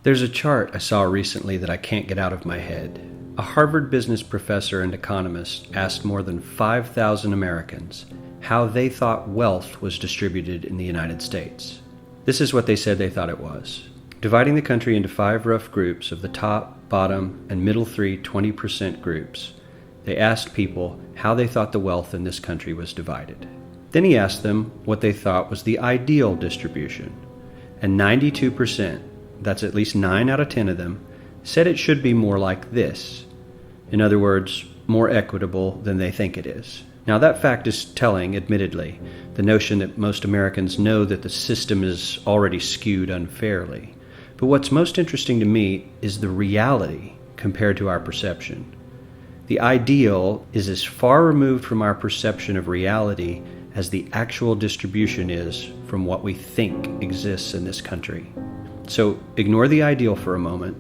There's a chart I saw recently that I can't get out of my head. A Harvard business professor and economist asked more than 5,000 Americans how they thought wealth was distributed in the United States. This is what they said they thought it was. Dividing the country into 5 rough groups of the top, bottom, and middle 3 20% groups, they asked people how they thought the wealth in this country was divided. Then he asked them what they thought was the ideal distribution, and 92%, that's at least 9 out of 10 of them, said it should be more like this. In other words, more equitable than they think it is. Now that fact is telling, admittedly, the notion that most Americans know that the system is already skewed unfairly. But what's most interesting to me is the reality compared to our perception. The ideal is as far removed from our perception of reality as the actual distribution is from what we think exists in this country. So ignore the ideal for a moment.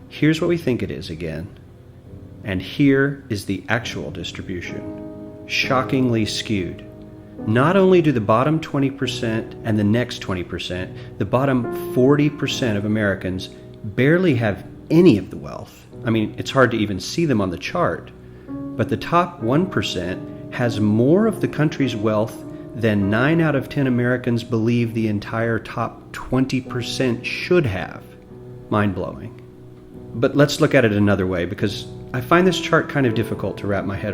Here's what we think it is again. And here is the actual distribution. Shockingly skewed. Not only do the bottom 20% and the next 20%, the bottom 40% of Americans barely have any of the wealth. I mean, it's hard to even see them on the chart. But the top 1% has more of the country's wealth than 9 out of 10 Americans believe the entire top 20% should have. Mind-blowing. But let's look at it another way, because I find this chart kind of difficult to wrap my head around.